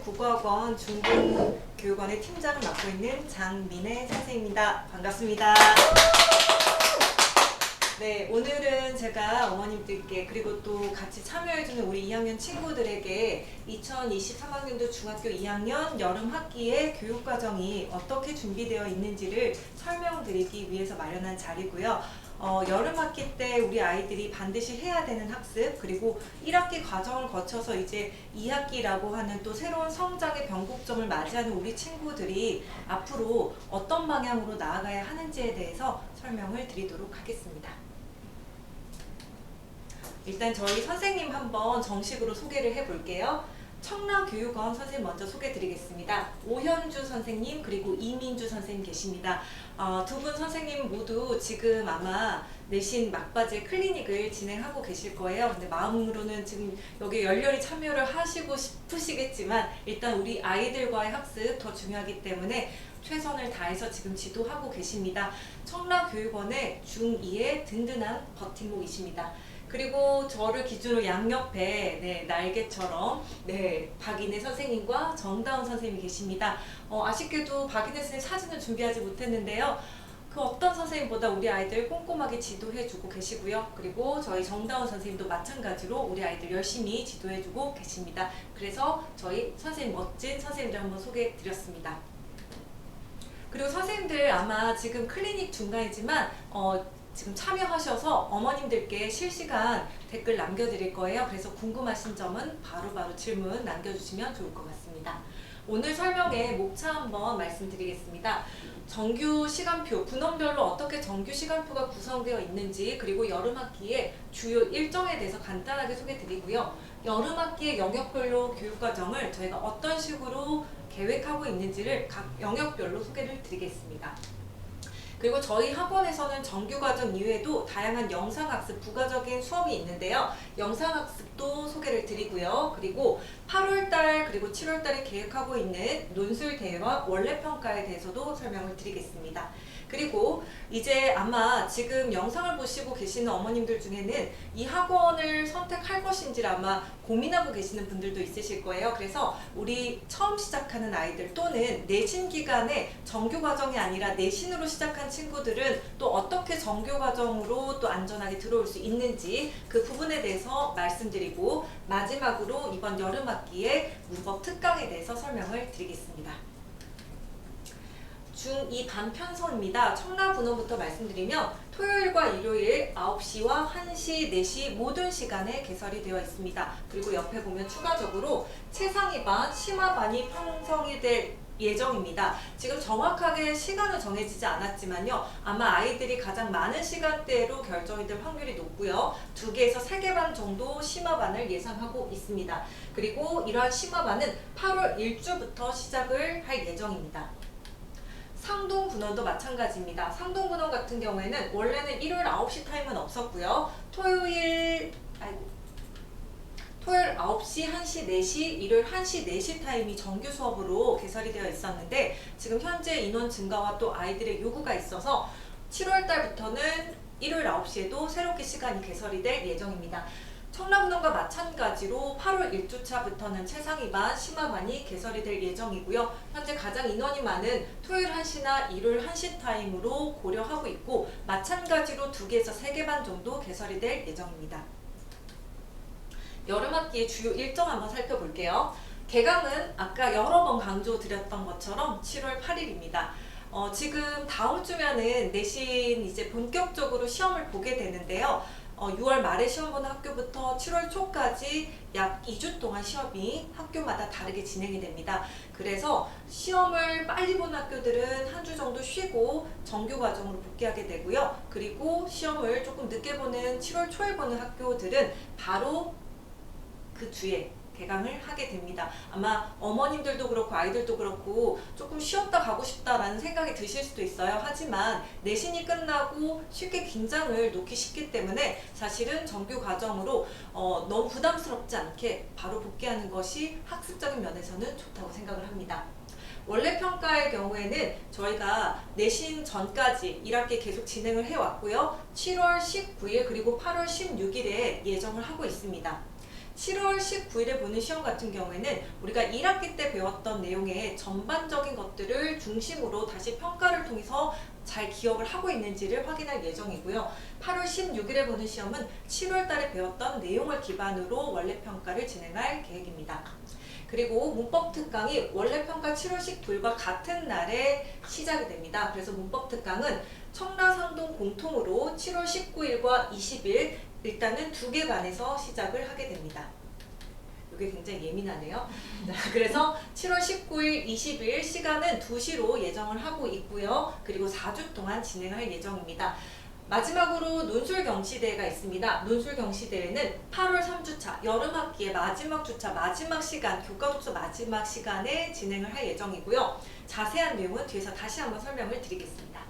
국어학원 중등교육원의 팀장을 맡고 있는 장민혜 선생님입니다. 반갑습니다. 네, 오늘은 제가 어머님들께 그리고 또 같이 참여해주는 우리 2학년 친구들에게 2023학년도 중학교 2학년 여름 학기의 교육과정이 어떻게 준비되어 있는지를 설명드리기 위해서 마련한 자리고요. 여름 학기 때 우리 아이들이 반드시 해야 되는 학습, 그리고 1학기 과정을 거쳐서 이제 2학기라고 하는 또 새로운 성장의 변곡점을 맞이하는 우리 친구들이 앞으로 어떤 방향으로 나아가야 하는지에 대해서 설명을 드리도록 하겠습니다. 일단 저희 선생님 한번 정식으로 소개를 해볼게요. 청라교육원 선생님 먼저 소개드리겠습니다. 오현주 선생님 그리고 이민주 선생님 계십니다. 두 분 선생님 모두 지금 아마 내신 막바지 클리닉을 진행하고 계실 거예요. 근데 마음으로는 지금 여기 열렬히 참여를 하시고 싶으시겠지만 일단 우리 아이들과의 학습 더 중요하기 때문에 최선을 다해서 지금 지도하고 계십니다. 청라교육원의 중2의 든든한 버팀목이십니다. 그리고 저를 기준으로 양옆에 날개처럼 박인혜 선생님과 정다운 선생님이 계십니다. 아쉽게도 박인혜 선생님 사진을 준비하지 못했는데요. 그 어떤 선생님보다 우리 아이들 꼼꼼하게 지도해주고 계시고요. 그리고 저희 정다운 선생님도 마찬가지로 우리 아이들 열심히 지도해주고 계십니다. 그래서 저희 선생님, 멋진 선생님들 한번 소개해드렸습니다. 그리고 선생님들 아마 지금 클리닉 중간이지만 지금 참여하셔서 어머님들께 실시간 댓글 남겨드릴 거예요. 그래서 궁금하신 점은 바로바로 질문 남겨주시면 좋을 것 같습니다. 오늘 설명의 목차 한번 말씀드리겠습니다. 정규 시간표, 분원별로 어떻게 정규 시간표가 구성되어 있는지, 그리고 여름학기의 주요 일정에 대해서 간단하게 소개드리고요. 여름학기의 영역별로 교육과정을 저희가 어떤 식으로 계획하고 있는지를 각 영역별로 소개를 드리겠습니다. 그리고 저희 학원에서는 정규과정 이외에도 다양한 영상학습 부가적인 수업이 있는데요. 영상학습도 소개를 드리고요. 그리고 8월달 그리고 7월달에 계획하고 있는 논술대회와 원래평가에 대해서도 설명을 드리겠습니다. 그리고 이제 아마 지금 영상을 보시고 계시는 어머님들 중에는 이 학원을 선택할 것인지를 아마 고민하고 계시는 분들도 있으실 거예요. 그래서 우리 처음 시작하는 아이들 또는 내신 기간에 정규 과정이 아니라 내신으로 시작한 친구들은 또 어떻게 정규 과정으로 또 안전하게 들어올 수 있는지 그 부분에 대해서 말씀드리고, 마지막으로 이번 여름학기의 문법 특강에 대해서 설명을 드리겠습니다. 중2 반편성입니다. 청라분원부터 말씀드리면 토요일과 일요일 9시와 1시, 4시 모든 시간에 개설이 되어 있습니다. 그리고 옆에 보면 추가적으로 최상위반, 심화반이 편성이 될 예정입니다. 지금 정확하게 시간은 정해지지 않았지만요. 아마 아이들이 가장 많은 시간대로 결정이 될 확률이 높고요. 2개에서 3개 반 정도 심화반을 예상하고 있습니다. 그리고 이러한 심화반은 8월 1주부터 시작을 할 예정입니다. 상동분원도 마찬가지입니다. 상동분원 같은 경우에는 원래는 일요일 9시 타임은 없었고요. 토요일 9시, 1시, 4시, 일요일 1시, 4시 타임이 정규 수업으로 개설이 되어 있었는데 지금 현재 인원 증가와 또 아이들의 요구가 있어서 7월 달부터는 일요일 9시에도 새롭게 시간이 개설이 될 예정입니다. 청라분원과 마찬가지로 8월 1주차부터는 최상위반, 심화반이 개설이 될 예정이고요. 현재 가장 인원이 많은 토요일 1시나 일요일 1시 타임으로 고려하고 있고, 마찬가지로 2개에서 3개 반 정도 개설이 될 예정입니다. 여름학기의 주요 일정 한번 살펴볼게요. 개강은 아까 여러 번 강조드렸던 것처럼 7월 8일입니다. 지금 다음 주면은 내신 이제 본격적으로 시험을 보게 되는데요. 6월 말에 시험 보는 학교부터 7월 초까지 약 2주 동안 시험이 학교마다 다르게 진행이 됩니다. 그래서 시험을 빨리 보는 학교들은 한 주 정도 쉬고 정규 과정으로 복귀하게 되고요. 그리고 시험을 조금 늦게 보는 7월 초에 보는 학교들은 바로 그 주에 개강을 하게 됩니다. 아마 어머님들도 그렇고 아이들도 그렇고 조금 쉬었다 가고 싶다라는 생각이 드실 수도 있어요. 하지만 내신이 끝나고 쉽게 긴장을 놓기 쉽기 때문에 사실은 정규 과정으로 너무 부담스럽지 않게 바로 복귀하는 것이 학습적인 면에서는 좋다고 생각을 합니다. 원래 평가의 경우에는 저희가 내신 전까지 1학기 계속 진행을 해왔고요. 7월 19일 그리고 8월 16일에 예정을 하고 있습니다. 7월 19일에 보는 시험 같은 경우에는 우리가 1학기 때 배웠던 내용의 전반적인 것들을 중심으로 다시 평가를 통해서 잘 기억을 하고 있는지를 확인할 예정이고요. 8월 16일에 보는 시험은 7월 달에 배웠던 내용을 기반으로 원래평가를 진행할 계획입니다. 그리고 문법 특강이 원래평가 7월 19일과 같은 날에 시작이 됩니다. 그래서 문법 특강은 청라상동 공통으로 7월 19일과 20일 일단은 2개 반에서 시작을 하게 됩니다. 이게 굉장히 예민하네요. 그래서 7월 19일, 20일 시간은 2시로 예정을 하고 있고요. 그리고 4주 동안 진행할 예정입니다. 마지막으로 논술경시대회가 있습니다. 논술경시대회는 8월 3주차, 여름학기의 마지막 주차, 마지막 시간, 교과독서 마지막 시간에 진행을 할 예정이고요. 자세한 내용은 뒤에서 다시 한번 설명을 드리겠습니다.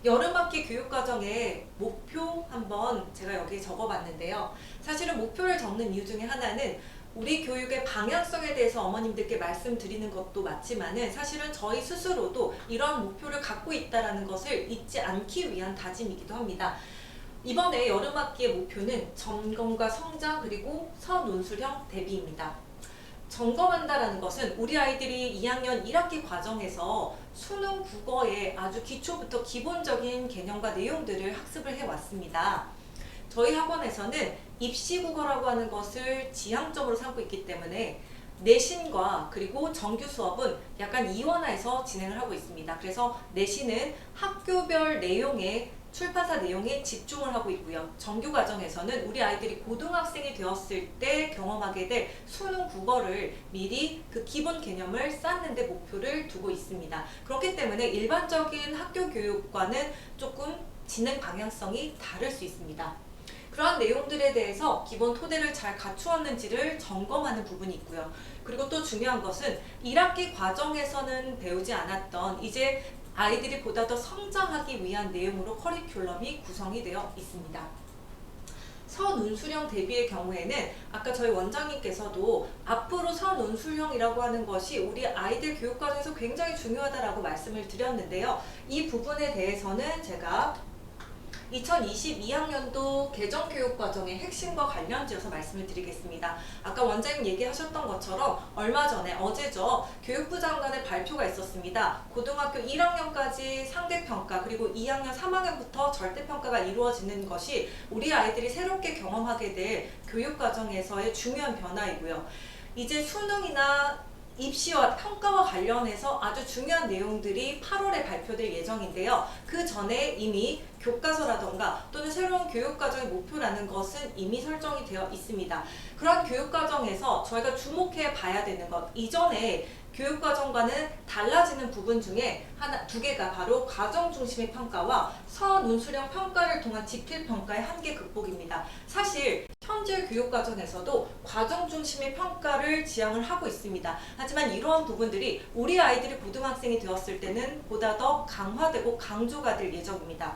여름학기 교육과정의 목표 한번 제가 여기에 적어봤는데요. 사실은 목표를 적는 이유 중에 하나는 우리 교육의 방향성에 대해서 어머님들께 말씀드리는 것도 맞지만은 사실은 저희 스스로도 이런 목표를 갖고 있다는 것을 잊지 않기 위한 다짐이기도 합니다. 이번에 여름학기의 목표는 점검과 성장 그리고 서논술형 대비입니다. 점검한다라는 것은 우리 아이들이 2학년 1학기 과정에서 수능 국어의 아주 기초부터 기본적인 개념과 내용들을 학습을 해왔습니다. 저희 학원에서는 입시국어라고 하는 것을 지향점으로 삼고 있기 때문에 내신과 그리고 정규 수업은 약간 이원화해서 진행을 하고 있습니다. 그래서 내신은 학교별 내용에 출판사 내용에 집중을 하고 있고요. 정규 과정에서는 우리 아이들이 고등학생이 되었을 때 경험하게 될 수능 국어를 미리 그 기본 개념을 쌓는 데 목표를 두고 있습니다. 그렇기 때문에 일반적인 학교 교육과는 조금 진행 방향성이 다를 수 있습니다. 그러한 내용들에 대해서 기본 토대를 잘 갖추었는지를 점검하는 부분이 있고요. 그리고 또 중요한 것은 1학기 과정에서는 배우지 않았던 이제 아이들이 보다 더 성장하기 위한 내용으로 커리큘럼이 구성이 되어 있습니다. 서논술형 대비의 경우에는 아까 저희 원장님께서도 앞으로 서논술형이라고 하는 것이 우리 아이들 교육과정에서 굉장히 중요하다라고 말씀을 드렸는데요. 이 부분에 대해서는 제가 2022학년도 개정교육과정의 핵심과 관련지어서 말씀을 드리겠습니다. 아까 원장님 얘기하셨던 것처럼 얼마 전에 어제죠. 교육부 장관의 발표가 있었습니다. 고등학교 1학년까지 상대평가 그리고 2학년 3학년부터 절대평가가 이루어지는 것이 우리 아이들이 새롭게 경험하게 될 교육과정에서의 중요한 변화이고요. 이제 수능이나 입시와 평가와 관련해서 아주 중요한 내용들이 8월에 발표될 예정인데요. 그 전에 이미 교과서라던가 또는 새로운 교육과정의 목표라는 것은 이미 설정이 되어 있습니다. 그런 교육과정에서 저희가 주목해 봐야 되는 것, 이전에 교육과정과는 달라지는 부분 중에 두 개가 바로 과정 중심의 평가와 서논술형 평가를 통한 지필평가의 한계 극복입니다. 사실 현재 교육과정에서도 과정 중심의 평가를 지향을 하고 있습니다. 하지만 이러한 부분들이 우리 아이들이 고등학생이 되었을 때는 보다 더 강화되고 강조가 될 예정입니다.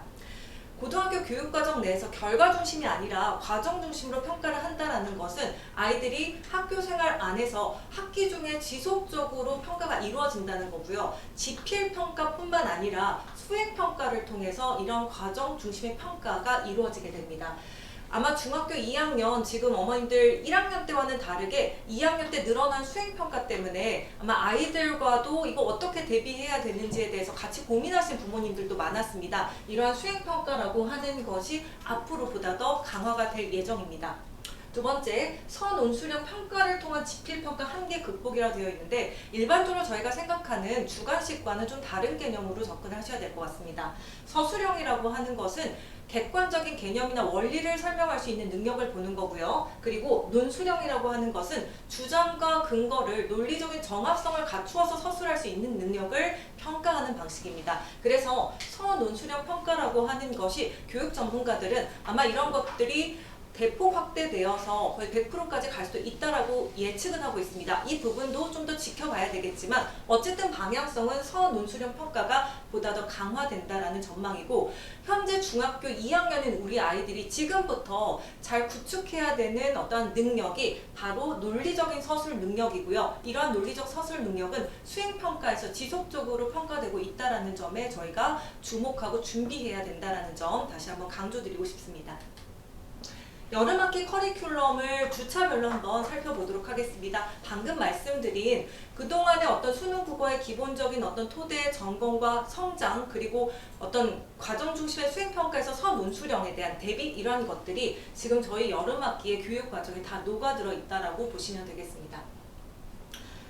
고등학교 교육과정 내에서 결과 중심이 아니라 과정 중심으로 평가를 한다는 것은 아이들이 학교 생활 안에서 학기 중에 지속적으로 평가가 이루어진다는 거고요. 지필평가뿐만 아니라 수행평가를 통해서 이런 과정 중심의 평가가 이루어지게 됩니다. 아마 중학교 2학년 지금 어머님들 1학년 때와는 다르게 2학년 때 늘어난 수행평가 때문에 아마 아이들과도 이거 어떻게 대비해야 되는지에 대해서 같이 고민하신 부모님들도 많았습니다. 이러한 수행평가라고 하는 것이 앞으로 보다 더 강화가 될 예정입니다. 두 번째, 서논술형 평가를 통한 지필평가 한계 극복이라 되어 있는데 일반적으로 저희가 생각하는 주관식과는 좀 다른 개념으로 접근하셔야 될 것 같습니다. 서술형이라고 하는 것은 객관적인 개념이나 원리를 설명할 수 있는 능력을 보는 거고요. 그리고 논술형이라고 하는 것은 주장과 근거를 논리적인 정합성을 갖추어서 서술할 수 있는 능력을 평가하는 방식입니다. 그래서 서논술형 평가라고 하는 것이 교육 전문가들은 아마 이런 것들이 대폭 확대되어서 거의 100%까지 갈 수도 있다라고 예측은 하고 있습니다. 이 부분도 좀 더 지켜봐야 되겠지만 어쨌든 방향성은 서논술형 평가가 보다 더 강화된다라는 전망이고 현재 중학교 2학년인 우리 아이들이 지금부터 잘 구축해야 되는 어떤 능력이 바로 논리적인 서술 능력이고요. 이러한 논리적 서술 능력은 수행평가에서 지속적으로 평가되고 있다라는 점에 저희가 주목하고 준비해야 된다라는 점 다시 한번 강조드리고 싶습니다. 여름학기 커리큘럼을 주차별로 한번 살펴보도록 하겠습니다. 방금 말씀드린 그동안의 어떤 수능 국어의 기본적인 어떤 토대, 점검과 성장, 그리고 어떤 과정 중심의 수행평가에서 서문수령에 대한 대비, 이러한 것들이 지금 저희 여름학기의 교육 과정에 다 녹아들어 있다라고 보시면 되겠습니다.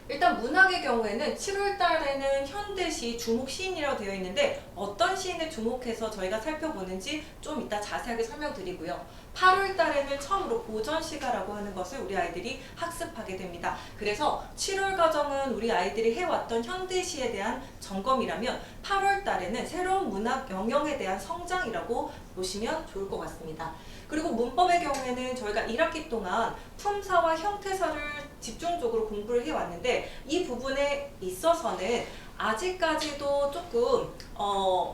일단 문학의 경우에는 7월 달에는 현대시 주목 시인이라고 되어 있는데 어떤 시인을 주목해서 저희가 살펴보는지 좀 이따 자세하게 설명드리고요. 8월 달에는 처음으로 고전시가라고 하는 것을 우리 아이들이 학습하게 됩니다. 그래서 7월 과정은 우리 아이들이 해왔던 현대시에 대한 점검이라면 8월 달에는 새로운 문학 영역에 대한 성장이라고 보시면 좋을 것 같습니다. 그리고 문법의 경우에는 저희가 1학기 동안 품사와 형태사를 집중적으로 공부를 해왔는데 이 부분에 있어서는 아직까지도 조금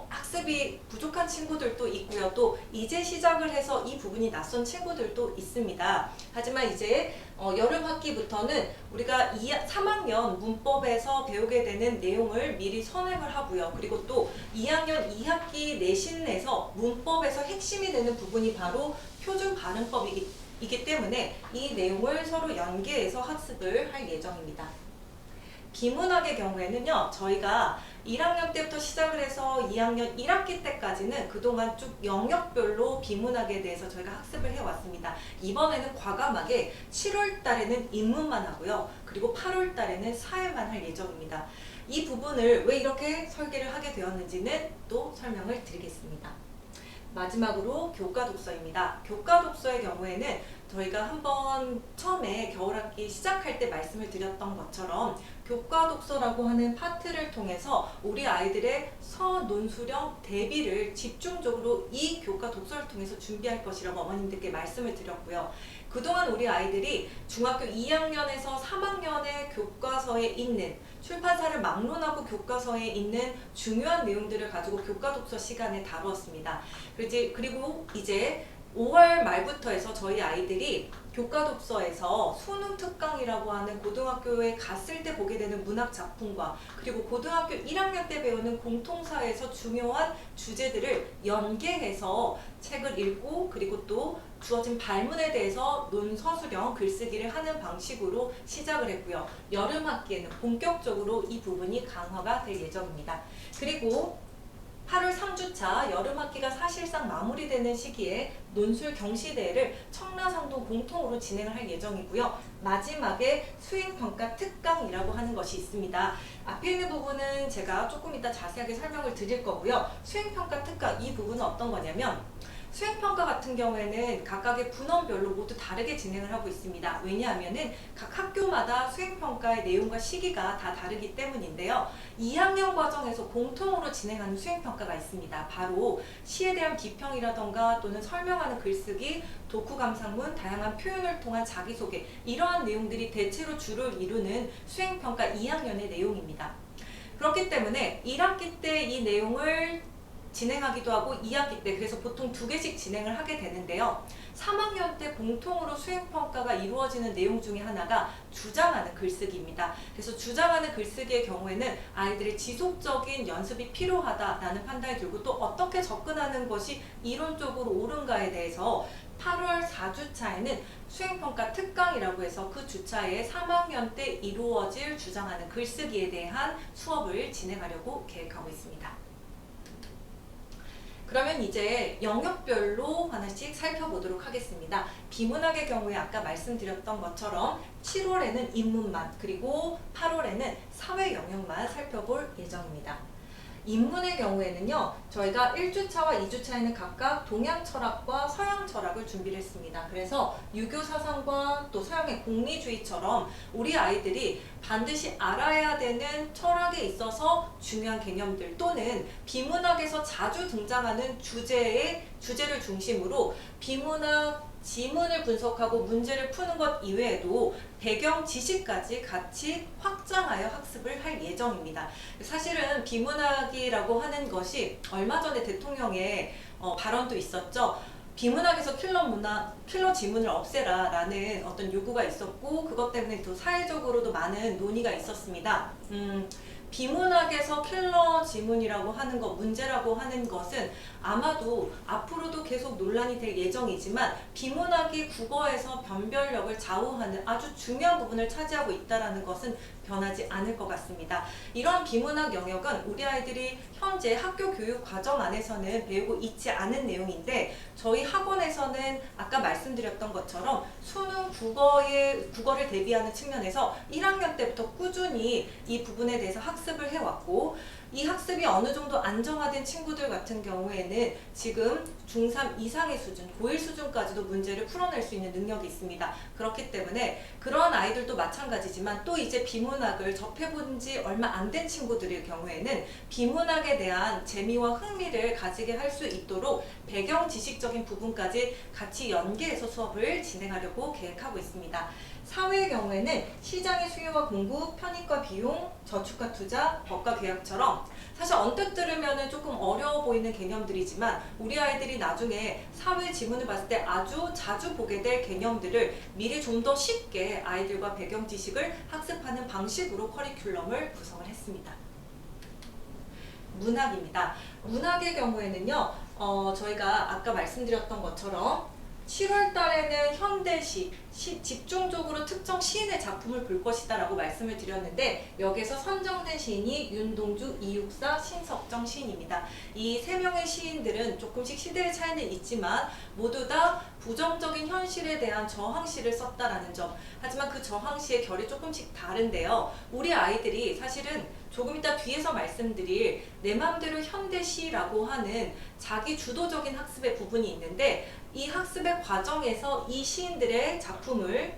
학습이 부족한 친구들도 있고요. 또 이제 시작을 해서 이 부분이 낯선 친구들도 있습니다. 하지만 이제 여름 학기부터는 우리가 3학년 문법에서 배우게 되는 내용을 미리 선행을 하고요. 그리고 또 2학년 2학기 내신에서 문법에서 핵심이 되는 부분이 바로 표준 발음법이기 때문에 이 내용을 서로 연계해서 학습을 할 예정입니다. 비문학의 경우에는요, 저희가 1학년 때부터 시작을 해서 2학년 1학기 때까지는 그동안 쭉 영역별로 비문학에 대해서 저희가 학습을 해왔습니다. 이번에는 과감하게 7월 달에는 인문만 하고요. 그리고 8월 달에는 사회만 할 예정입니다. 이 부분을 왜 이렇게 설계를 하게 되었는지는 또 설명을 드리겠습니다. 마지막으로 교과 독서입니다. 교과 독서의 경우에는 저희가 한번 처음에 겨울학기 시작할 때 말씀을 드렸던 것처럼 교과 독서라고 하는 파트를 통해서 우리 아이들의 서논수령 대비를 집중적으로 이 교과 독서를 통해서 준비할 것이라고 어머님들께 말씀을 드렸고요. 그동안 우리 아이들이 중학교 2학년에서 3학년의 교과서에 있는 출판사를 막론하고 교과서에 있는 중요한 내용들을 가지고 교과 독서 시간에 다루었습니다. 그리고 이제 5월 말부터 해서 저희 아이들이 교과 독서에서 수능 특강이라고 하는 고등학교에 갔을 때 보게 되는 문학 작품과 그리고 고등학교 1학년 때 배우는 공통사에서 중요한 주제들을 연계해서 책을 읽고 그리고 또 주어진 발문에 대해서 논서술형 글쓰기를 하는 방식으로 시작을 했고요. 여름 학기에는 본격적으로 이 부분이 강화가 될 예정입니다. 그리고 8월 3주차 여름학기가 사실상 마무리되는 시기에 논술 경시대회를 청라상동 공통으로 진행을 할 예정이고요. 마지막에 수행평가 특강이라고 하는 것이 있습니다. 앞에 있는 부분은 제가 조금 이따 자세하게 설명을 드릴 거고요. 수행평가 특강, 이 부분은 어떤 거냐면 수행평가 같은 경우에는 각각의 분원별로 모두 다르게 진행을 하고 있습니다. 왜냐하면은 각 학교마다 수행평가의 내용과 시기가 다 다르기 때문인데요. 2학년 과정에서 공통으로 진행하는 수행평가가 있습니다. 바로 시에 대한 비평이라던가 또는 설명하는 글쓰기, 독후감상문, 다양한 표현을 통한 자기소개, 이러한 내용들이 대체로 주를 이루는 수행평가 2학년의 내용입니다. 그렇기 때문에 1학기 때 이 내용을 진행하기도 하고 2학기 때 그래서 보통 2개씩 진행을 하게 되는데요. 3학년 때 공통으로 수행평가가 이루어지는 내용 중에 하나가 주장하는 글쓰기입니다. 그래서 주장하는 글쓰기의 경우에는 아이들의 지속적인 연습이 필요하다라는 판단이 들고 또 어떻게 접근하는 것이 이론적으로 옳은가에 대해서 8월 4주차에는 수행평가 특강이라고 해서 그 주차에 3학년 때 이루어질 주장하는 글쓰기에 대한 수업을 진행하려고 계획하고 있습니다. 그러면 이제 영역별로 하나씩 살펴보도록 하겠습니다. 비문학의 경우에 아까 말씀드렸던 것처럼 7월에는 인문만 그리고 8월에는 사회 영역만 살펴볼 예정입니다. 인문의 경우에는요, 저희가 1주차와 2주차에는 각각 동양 철학과 서양 철학을 준비를 했습니다. 그래서 유교 사상과 또 서양의 공리주의처럼 우리 아이들이 반드시 알아야 되는 철학에 있어서 중요한 개념들 또는 비문학에서 자주 등장하는 주제를 중심으로 비문학 지문을 분석하고 문제를 푸는 것 이외에도 배경 지식까지 같이 확장하여 학습을 할 예정입니다. 사실은 비문학이라고 하는 것이 얼마 전에 대통령의 발언도 있었죠. 비문학에서 킬러 지문을 없애라 라는 어떤 요구가 있었고 그것 때문에 또 사회적으로도 많은 논의가 있었습니다. 비문학에서 킬러 지문이라고 하는 것, 문제라고 하는 것은 아마도 앞으로도 계속 논란이 될 예정이지만 비문학이 국어에서 변별력을 좌우하는 아주 중요한 부분을 차지하고 있다는 것은 변하지 않을 것 같습니다. 이러한 비문학 영역은 우리 아이들이 현재 학교 교육 과정 안에서는 배우고 있지 않은 내용인데 저희 학원에서는 아까 말씀드렸던 것처럼 수능 국어를 대비하는 측면에서 1학년 때부터 꾸준히 이 부분에 대해서 학습을 해왔고 이 학습이 어느 정도 안정화된 친구들 같은 경우에는 지금 중3 이상의 수준, 고1 수준까지도 문제를 풀어낼 수 있는 능력이 있습니다. 그렇기 때문에 그러한 아이들도 마찬가지지만 또 이제 비문학을 접해본 지 얼마 안 된 친구들의 경우에는 비문학에 대한 재미와 흥미를 가지게 할 수 있도록 배경 지식적인 부분까지 같이 연계해서 수업을 진행하려고 계획하고 있습니다. 사회의 경우에는 시장의 수요와 공급, 편익과 비용, 저축과 투자, 법과 계약처럼 사실 언뜻 들으면 조금 어려워 보이는 개념들이지만 우리 아이들이 나중에 사회 지문을 봤을 때 아주 자주 보게 될 개념들을 미리 좀 더 쉽게 아이들과 배경 지식을 학습하는 방식으로 커리큘럼을 구성을 했습니다. 문학입니다. 문학의 경우에는요, 저희가 아까 말씀드렸던 것처럼 7월 달에는 현대시, 집중적으로 특정 시인의 작품을 볼 것이다 라고 말씀을 드렸는데 여기에서 선정된 시인이 윤동주, 이육사, 신석정 시인입니다. 이 세 명의 시인들은 조금씩 시대의 차이는 있지만 모두 다 부정적인 현실에 대한 저항시를 썼다라는 점. 하지만 그 저항시의 결이 조금씩 다른데요. 우리 아이들이 사실은 조금 이따 뒤에서 말씀드릴 내 맘대로 현대시라고 하는 자기 주도적인 학습의 부분이 있는데 이 학습의 과정에서 이 시인들의 작품을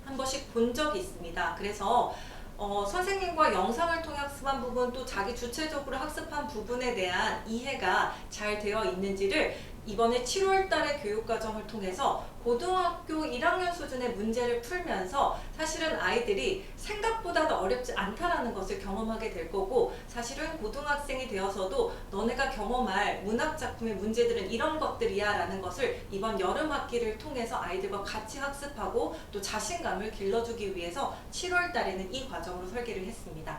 한 번씩 본 적이 있습니다. 그래서 선생님과 영상을 통해 학습한 부분 또 자기 주체적으로 학습한 부분에 대한 이해가 잘 되어 있는지를 이번에 7월 달의 교육과정을 통해서 고등학교 1학년 수준의 문제를 풀면서 사실은 아이들이 생각보다 어렵지 않다라는 것을 경험하게 될 거고 사실은 고등학생이 되어서도 너네가 경험할 문학작품의 문제들은 이런 것들이야 라는 것을 이번 여름 학기를 통해서 아이들과 같이 학습하고 또 자신감을 길러주기 위해서 7월 달에는 이 과정으로 설계를 했습니다.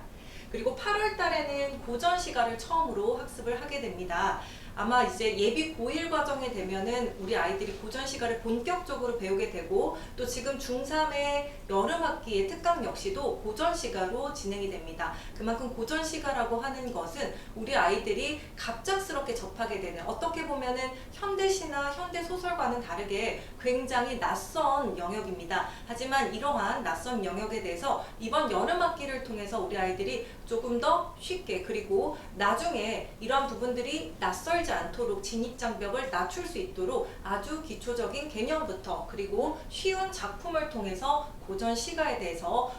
그리고 8월 달에는 고전 시가를 처음으로 학습을 하게 됩니다. 아마 이제 예비 고1 과정에 되면은 우리 아이들이 고전 시가를 본격적으로 배우게 되고 또 지금 중3의 여름 학기의 특강 역시도 고전 시가로 진행이 됩니다. 그만큼 고전 시가라고 하는 것은 우리 아이들이 갑작스럽게 접하게 되는 어떻게 보면은 현대시나 현대 소설과는 다르게 굉장히 낯선 영역입니다. 하지만 이러한 낯선 영역에 대해서 이번 여름 학기를 통해서 우리 아이들이 조금 더 쉽게 그리고 나중에 이러한 부분들이 낯설지 않도록 진입장벽을 낮출 수 있도록 아주 기초적인 개념부터 그리고 쉬운 작품을 통해서 고전 시가에 대해서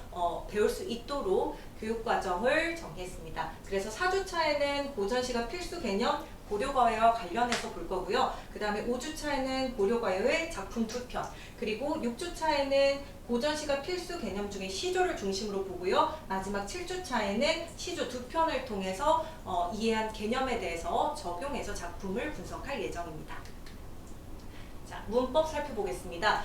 배울 수 있도록 교육과정을 정리했습니다. 그래서 4주차에는 고전 시가 필수 개념 고려과외와 관련해서 볼 거고요. 그 다음에 5주차에는 고려과외의 작품 2편 그리고 6주차에는 고전시가 필수 개념 중에 시조를 중심으로 보고요. 마지막 7주차에는 시조 2편을 통해서 이해한 개념에 대해서 적용해서 작품을 분석할 예정입니다. 자, 문법 살펴보겠습니다.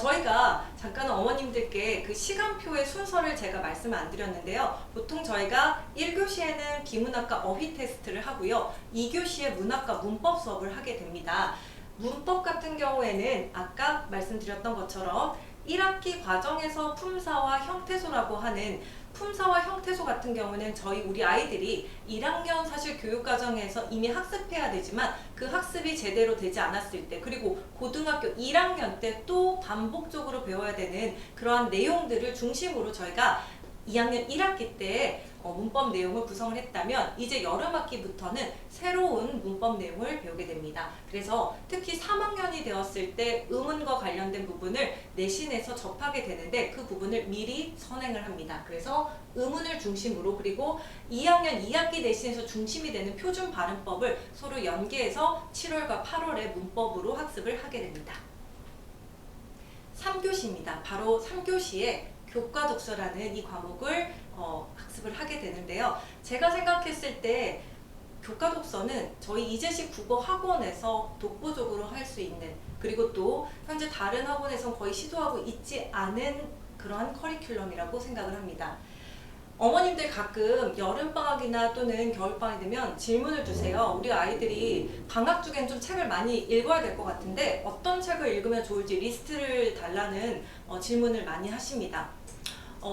저희가 잠깐 어머님들께 그 시간표의 순서를 제가 말씀을 안 드렸는데요. 보통 저희가 1교시에는 비문학과 어휘 테스트를 하고요. 2교시에 문학과 문법 수업을 하게 됩니다. 문법 같은 경우에는 아까 말씀드렸던 것처럼 1학기 과정에서 품사와 형태소라고 하는 품사와 형태소 같은 경우는 우리 아이들이 1학년 사실 교육과정에서 이미 학습해야 되지만 그 학습이 제대로 되지 않았을 때 그리고 고등학교 1학년 때 또 반복적으로 배워야 되는 그러한 내용들을 중심으로 저희가 2학년 1학기 때 문법 내용을 구성을 했다면 이제 여름 학기부터는 새로운 문법 내용을 배우게 됩니다. 그래서 특히 3학년이 되었을 때 의문과 관련된 부분을 내신에서 접하게 되는데 그 부분을 미리 선행을 합니다. 그래서 의문을 중심으로 그리고 2학년 2학기 내신에서 중심이 되는 표준 발음법을 서로 연계해서 7월과 8월에 문법으로 학습을 하게 됩니다. 3교시입니다. 바로 3교시에 교과 독서라는 이 과목을 학습을 하게 되는데요. 제가 생각했을 때 교과 독서는 저희 이재식 국어 학원에서 독보적으로 할 수 있는 그리고 또 현재 다른 학원에서 거의 시도하고 있지 않은 그러한 커리큘럼이라고 생각을 합니다. 어머님들 가끔 여름방학이나 또는 겨울방학이 되면 질문을 주세요. 우리 아이들이 방학 중엔 좀 책을 많이 읽어야 될 것 같은데 어떤 책을 읽으면 좋을지 리스트를 달라는 질문을 많이 하십니다.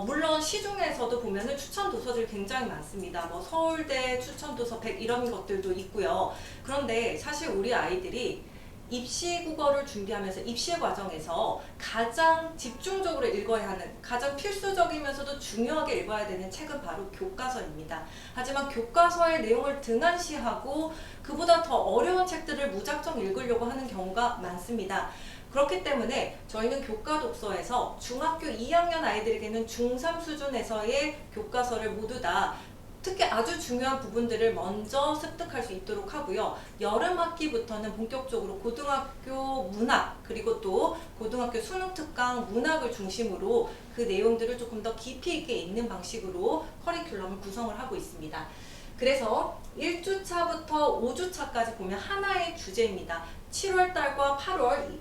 물론 시중에서도 보면은 추천 도서들이 굉장히 많습니다. 뭐 서울대 추천 도서 100 이런 것들도 있고요. 그런데 사실 우리 아이들이 입시 국어를 준비하면서 입시 과정에서 가장 집중적으로 읽어야 하는, 가장 필수적이면서도 중요하게 읽어야 되는 책은 바로 교과서입니다. 하지만 교과서의 내용을 등한시하고 그보다 더 어려운 책들을 무작정 읽으려고 하는 경우가 많습니다. 그렇기 때문에 저희는 교과 독서에서 중학교 2학년 아이들에게는 중3 수준에서의 교과서를 모두 다 특히 아주 중요한 부분들을 먼저 습득할 수 있도록 하고요. 여름 학기부터는 본격적으로 고등학교 문학 그리고 또 고등학교 수능 특강 문학을 중심으로 그 내용들을 조금 더 깊이 있게 읽는 방식으로 커리큘럼을 구성을 하고 있습니다. 그래서 1주차부터 5주차까지 보면 하나의 주제입니다. 7월달과 8월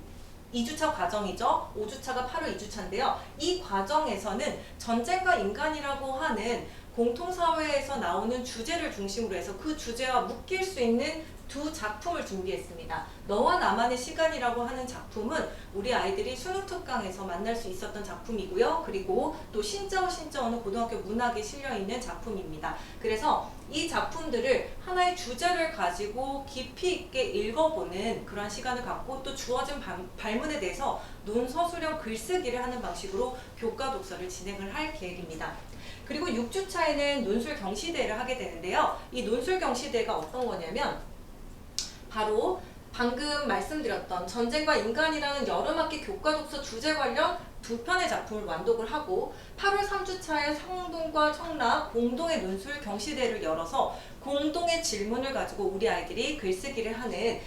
2주차 과정이죠. 5주차가 8월 2주차인데요. 이 과정에서는 전쟁과 인간이라고 하는 공통사회에서 나오는 주제를 중심으로 해서 그 주제와 묶일 수 있는 두 작품을 준비했습니다. 너와 나만의 시간이라고 하는 작품은 우리 아이들이 수능특강에서 만날 수 있었던 작품이고요. 그리고 또 신짜오 신짜오는 고등학교 문학에 실려있는 작품입니다. 그래서 이 작품들을 하나의 주제를 가지고 깊이 있게 읽어보는 그런 시간을 갖고 또 주어진 발문에 대해서 논서술형 글쓰기를 하는 방식으로 교과 독서를 진행을 할 계획입니다. 그리고 6주차에는 논술 경시대회를 하게 되는데요. 이 논술 경시대회가 어떤 거냐면 바로 방금 말씀드렸던 전쟁과 인간이라는 여름학기 교과독서 주제 관련 두 편의 작품을 완독을 하고 8월 3주차에 성동과 청라 공동의 논술 경시대회를 열어서 공동의 질문을 가지고 우리 아이들이 글쓰기를 하는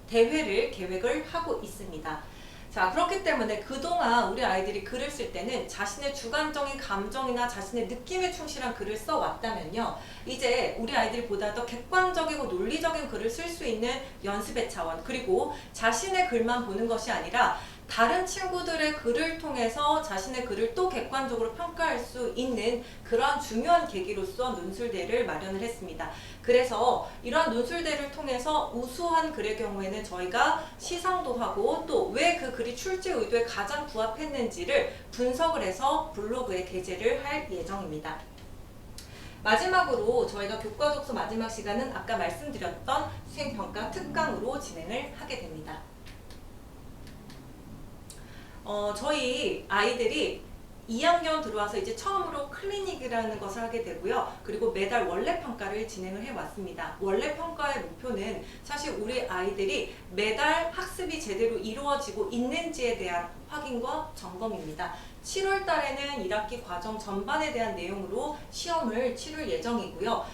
대회를 계획을 하고 있습니다. 자, 그렇기 때문에 그동안 우리 아이들이 글을 쓸 때는 자신의 주관적인 감정이나 자신의 느낌에 충실한 글을 써왔다면요. 이제 우리 아이들이 보다 더 객관적이고 논리적인 글을 쓸 수 있는 연습의 차원, 그리고 자신의 글만 보는 것이 아니라 다른 친구들의 글을 통해서 자신의 글을 또 객관적으로 평가할 수 있는 그러한 중요한 계기로서 논술대를 마련을 했습니다. 그래서 이러한 논술대를 통해서 우수한 글의 경우에는 저희가 시상도 하고 또 왜 그 글이 출제 의도에 가장 부합했는지를 분석을 해서 블로그에 게재를 할 예정입니다. 마지막으로 저희가 교과독서 마지막 시간은 아까 말씀드렸던 수행평가 특강으로 진행을 하게 됩니다. 저희 아이들이 2학년 들어와서 이제 처음으로 클리닉이라는 것을 하게 되고요. 그리고 매달 원래평가를 진행을 해왔습니다. 원래평가의 목표는 사실 우리 아이들이 매달 학습이 제대로 이루어지고 있는지에 대한 확인과 점검입니다. 7월 달에는 1학기 과정 전반에 대한 내용으로 시험을 치를 예정이고요.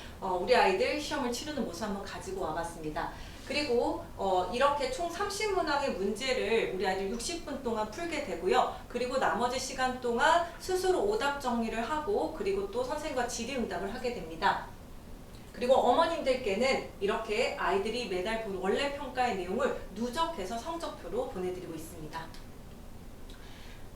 우리 아이들 시험을 치르는 모습 한번 가지고 와봤습니다. 그리고 이렇게 총 30문항의 문제를 우리 아이들 60분 동안 풀게 되고요. 그리고 나머지 시간 동안 스스로 오답 정리를 하고 그리고 또 선생님과 질의응답을 하게 됩니다. 그리고 어머님들께는 이렇게 아이들이 매달 본 원래 평가의 내용을 누적해서 성적표로 보내드리고 있습니다.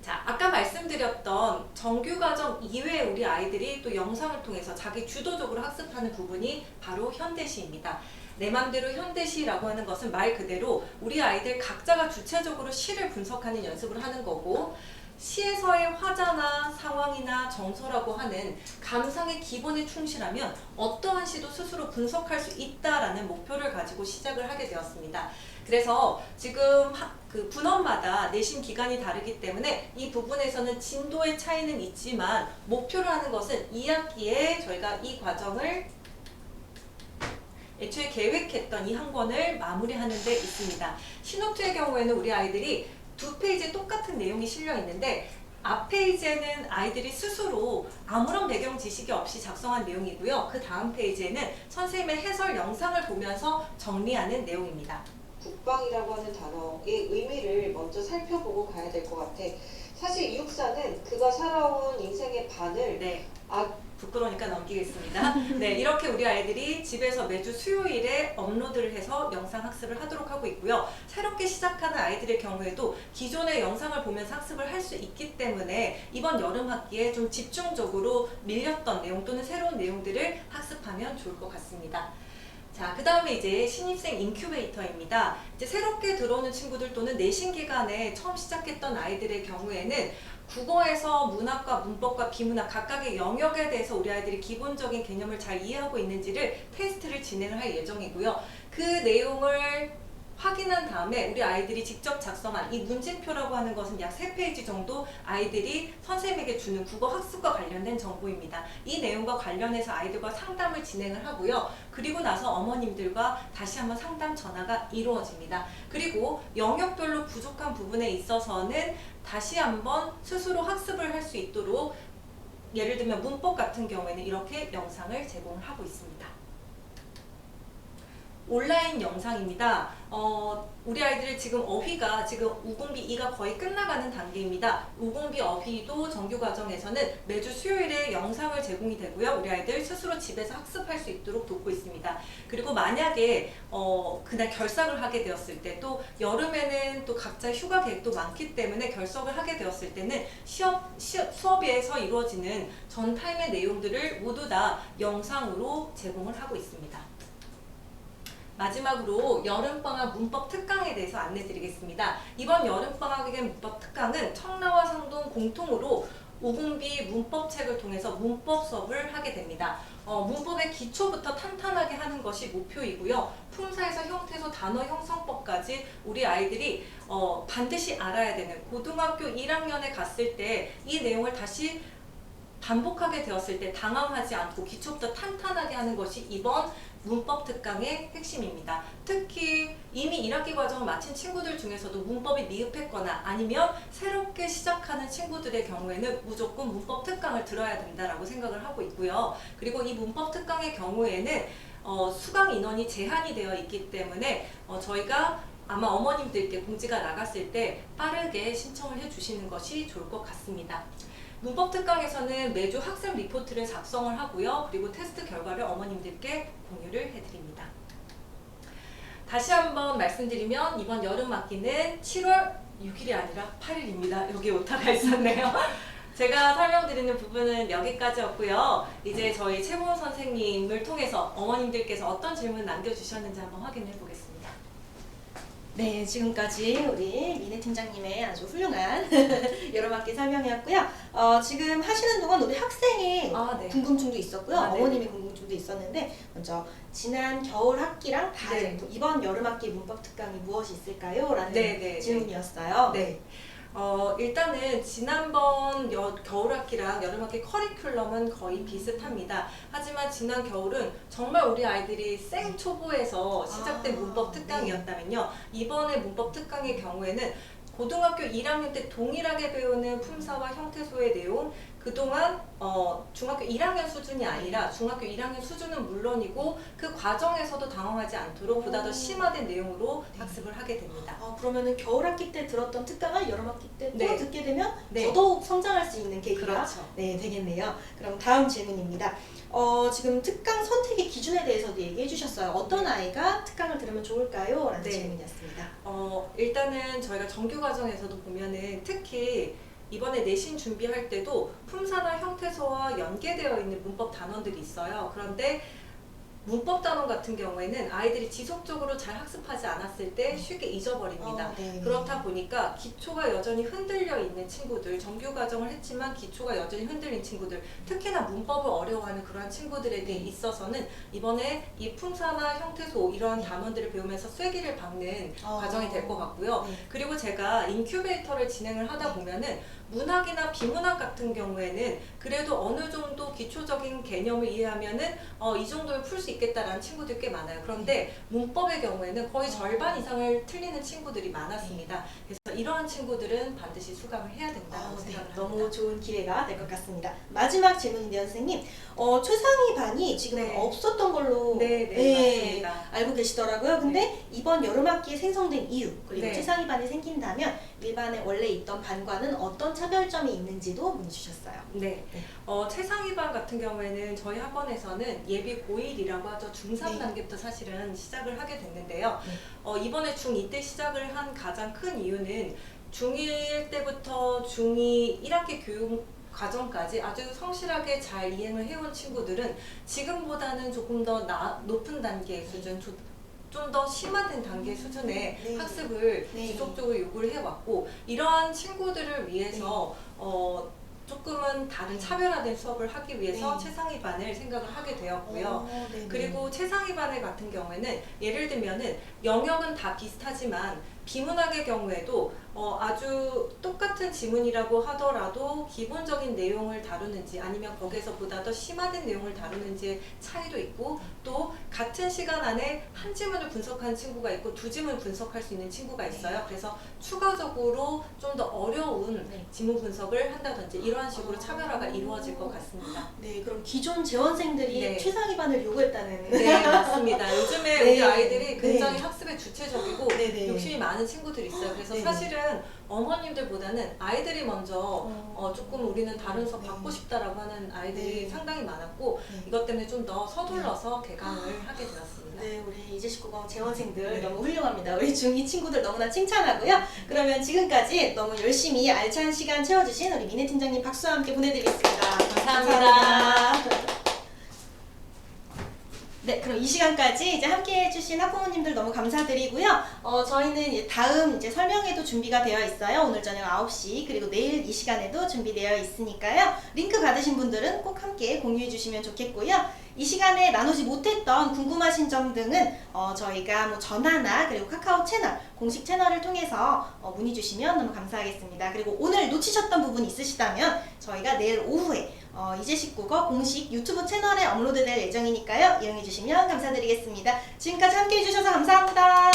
자, 아까 말씀드렸던 정규과정 이외에 우리 아이들이 또 영상을 통해서 자기 주도적으로 학습하는 부분이 바로 현대시입니다. 내 맘대로 현대시라고 하는 것은 말 그대로 우리 아이들 각자가 주체적으로 시를 분석하는 연습을 하는 거고, 시에서의 화자나 상황이나 정서라고 하는 감상의 기본에 충실하면 어떠한 시도 스스로 분석할 수 있다라는 목표를 가지고 시작을 하게 되었습니다. 그래서 지금 그 분원마다 내신 기간이 다르기 때문에 이 부분에서는 진도의 차이는 있지만 목표로 하는 것은 2학기에 저희가 이 과정을 애초에 계획했던 이 한 권을 마무리하는 데 있습니다. 시노트의 경우에는 우리 아이들이 두 페이지에 똑같은 내용이 실려 있는데 앞 페이지에는 아이들이 스스로 아무런 배경 지식이 없이 작성한 내용이고요. 그 다음 페이지에는 선생님의 해설 영상을 보면서 정리하는 내용입니다. 국방이라고 하는 단어의 의미를 먼저 살펴보고 가야 될 것 같아. 사실 이육사는 그가 살아온 인생의 반을 네. 아, 부끄러우니까 넘기겠습니다. 네, 이렇게 우리 아이들이 집에서 매주 수요일에 업로드를 해서 영상 학습을 하도록 하고 있고요. 새롭게 시작하는 아이들의 경우에도 기존의 영상을 보면서 학습을 할 수 있기 때문에 이번 여름 학기에 좀 집중적으로 밀렸던 내용 또는 새로운 내용들을 학습하면 좋을 것 같습니다. 자, 그 다음에 이제 신입생 인큐베이터입니다. 이제 새롭게 들어오는 친구들 또는 내신 기간에 처음 시작했던 아이들의 경우에는 국어에서 문학과 문법과 비문학 각각의 영역에 대해서 우리 아이들이 기본적인 개념을 잘 이해하고 있는지를 테스트를 진행을 할 예정이고요. 그 내용을 확인한 다음에 우리 아이들이 직접 작성한 이 문진표라고 하는 것은 약 3페이지 정도 아이들이 선생님에게 주는 국어 학습과 관련된 정보입니다. 이 내용과 관련해서 아이들과 상담을 진행을 하고요. 그리고 나서 어머님들과 다시 한번 상담 전화가 이루어집니다. 그리고 영역별로 부족한 부분에 있어서는 다시 한번 스스로 학습을 할 수 있도록 예를 들면 문법 같은 경우에는 이렇게 영상을 제공을 하고 있습니다. 온라인 영상입니다. 우리 아이들의 지금 어휘가 지금 우공비 2가 거의 끝나가는 단계입니다. 우공비 어휘도 정규 과정에서는 매주 수요일에 영상을 제공이 되고요. 우리 아이들 스스로 집에서 학습할 수 있도록 돕고 있습니다. 그리고 만약에 그날 결석을 하게 되었을 때 또 여름에는 또 각자 휴가 계획도 많기 때문에 결석을 하게 되었을 때는 수업에서 이루어지는 전 타임의 내용들을 모두 다 영상으로 제공을 하고 있습니다. 마지막으로 여름방학 문법 특강에 대해서 안내드리겠습니다. 이번 여름방학의 문법 특강은 청라와 상동 공통으로 우공비 문법책을 통해서 문법 수업을 하게 됩니다. 문법의 기초부터 탄탄하게 하는 것이 목표이고요. 품사에서 형태소, 단어 형성법까지 우리 아이들이 반드시 알아야 되는 고등학교 1학년에 갔을 때 이 내용을 다시 반복하게 되었을 때 당황하지 않고 기초부터 탄탄하게 하는 것이 이번 문법 특강의 핵심입니다. 특히 이미 1학기 과정을 마친 친구들 중에서도 문법이 미흡했거나 아니면 새롭게 시작하는 친구들의 경우에는 무조건 문법 특강을 들어야 된다라고 생각을 하고 있고요. 그리고 이 문법 특강의 경우에는 수강 인원이 제한이 되어 있기 때문에 저희가 아마 어머님들께 공지가 나갔을 때 빠르게 신청을 해주시는 것이 좋을 것 같습니다. 문법 특강에서는 매주 학습 리포트를 작성을 하고요. 그리고 테스트 결과를 어머님들께 공유를 해드립니다. 다시 한번 말씀드리면 이번 여름 학기는 7월 6일이 아니라 8일입니다. 여기 오타가 있었네요. 제가 설명드리는 부분은 여기까지였고요. 이제 저희 최보은 선생님을 통해서 어머님들께서 어떤 질문 남겨주셨는지 한번 확인해 보겠습니다. 네, 지금까지 우리 미네 팀장님의 아주 훌륭한 여러 학기 설명이었고요. 지금 하시는 동안 우리 학생의 네. 궁금증도 있었고요. 네. 어머님의 궁금증도 있었는데 먼저 지난 겨울 학기랑 다른 이번 여름 학기 문법 특강이 무엇이 있을까요? 라는 질문이었어요. 네. 일단은 지난번 겨울학기랑 여름학기 커리큘럼은 거의 비슷합니다. 하지만 지난 겨울은 정말 우리 아이들이 생초보에서 시작된 문법 특강이었다면요. 이번에 문법 특강의 경우에는 고등학교 1학년 때 동일하게 배우는 품사와 형태소의 내용, 그동안 중학교 1학년 수준이 아니라 중학교 1학년 수준은 물론이고 그 과정에서도 당황하지 않도록 보다 더 심화된 내용으로 학습을 하게 됩니다. 그러면은 겨울 학기 때 들었던 특강을 여름 학기 때 또 듣게 되면 네. 더더욱 성장할 수 있는 계기가 그렇죠. 되겠네요. 그럼 다음 질문입니다. 지금 특강 선택의 기준에 대해서도 얘기해 주셨어요. 어떤 아이가 특강을 들으면 좋을까요? 라는 질문이었습니다. 일단은 저희가 정규 과정에서도 보면은 특히 이번에 내신 준비할 때도 품사나 형태소와 연계되어 있는 문법 단원들이 있어요. 그런데 문법 단원 같은 경우에는 아이들이 지속적으로 잘 학습하지 않았을 때 쉽게 잊어버립니다. 그렇다 보니까 기초가 여전히 흔들려 있는 친구들, 정규 과정을 했지만 기초가 여전히 흔들린 친구들, 특히나 문법을 어려워하는 그러한 친구들에게 있어서는 이번에 이 품사나 형태소 이런 단원들을 배우면서 쐐기를 박는 과정이 될 것 같고요. 그리고 제가 인큐베이터를 진행을 하다 보면은 문학이나 비문학 같은 경우에는 그래도 어느 정도 기초적인 개념을 이해하면은 이 정도면 풀 수 있겠다라는 친구들이 꽤 많아요. 그런데 문법의 경우에는 거의 절반 이상을 틀리는 친구들이 많았습니다. 그래서 이러한 친구들은 반드시 수강을 해야 된다고 네, 생각을 합니다. 너무 좋은 기회가 될 것 같습니다. 마지막 질문인데요, 선생님. 초상위 반이 지금 네. 없었던 걸로 네, 맞습니다. 알고 계시더라고요. 근데 이번 여름학기에 생성된 이유, 그리고 네. 최상위 반이 생긴다면 일반에 원래 있던 반과는 어떤 차별점이 있는지도 문의 주셨어요. 네. 네. 최상위반 같은 경우에는 저희 학원에서는 예비 고1이라고 하죠. 중3 단계부터 사실은 시작을 하게 됐는데요. 네. 이번에 중2 때 시작을 한 가장 큰 이유는 중1 때부터 중2 1학기 교육 과정까지 아주 성실하게 잘 이행을 해온 친구들은 지금보다는 조금 더 높은 단계 수준, 좀 더 심화된 단계 수준의 네. 학습을 네. 지속적으로 요구를 해왔고, 이러한 친구들을 위해서 조금은 다른 차별화된 수업을 하기 위해서 네. 최상위반을 생각을 하게 되었고요. 네네. 그리고 최상위반을 같은 경우에는 예를 들면은 영역은 다 비슷하지만 비문학의 경우에도 아주 똑같은 지문이라고 하더라도 기본적인 내용을 다루는지 아니면 거기에서 보다 더 심화된 내용을 다루는지의 차이도 있고, 또 같은 시간 안에 한 지문을 분석하는 친구가 있고 두 지문을 분석할 수 있는 친구가 있어요. 그래서 추가적으로 좀 더 어려운 네. 지문 분석을 한다든지 이러한 식으로 차별화가 이루어질 것 같습니다. 네, 그럼 기존 재원생들이 네. 최상위 반을 요구했다는. 네, 맞습니다. 요즘에 네. 우리 아이들이 굉장히 네. 학습에 주체적이고 네네. 욕심이 많은 친구들이 있어요. 그래서 네네. 사실은 어머님들보다는 아이들이 먼저 조금 우리는 다른 수업 네. 받고 싶다라고 하는 아이들이 네. 상당히 많았고, 네. 이것 때문에 좀 더 서둘러서 개강을 하게 되었습니다. 네, 우리 이제19공 재원생들 네. 너무 훌륭합니다. 우리 중2 친구들 너무나 칭찬하고요. 그러면 지금까지 너무 열심히 알찬 시간 채워주신 우리 미네 팀장님 박수와 함께 보내드리겠습니다. 감사합니다. 네, 그럼 이 시간까지 이제 함께 해주신 학부모님들 너무 감사드리고요. 저희는 이제 다음 이제 설명회도 준비가 되어 있어요. 오늘 저녁 9시, 그리고 내일 이 시간에도 준비되어 있으니까요. 링크 받으신 분들은 꼭 함께 공유해 주시면 좋겠고요. 이 시간에 나누지 못했던 궁금하신 점 등은 저희가 뭐 전화나 그리고 카카오 채널, 공식 채널을 통해서 문의 주시면 너무 감사하겠습니다. 그리고 오늘 놓치셨던 부분 있으시다면 저희가 내일 오후에 이제19거 공식 유튜브 채널에 업로드될 예정이니까요. 이용해 주시면 감사드리겠습니다. 지금까지 함께 해주셔서 감사합니다.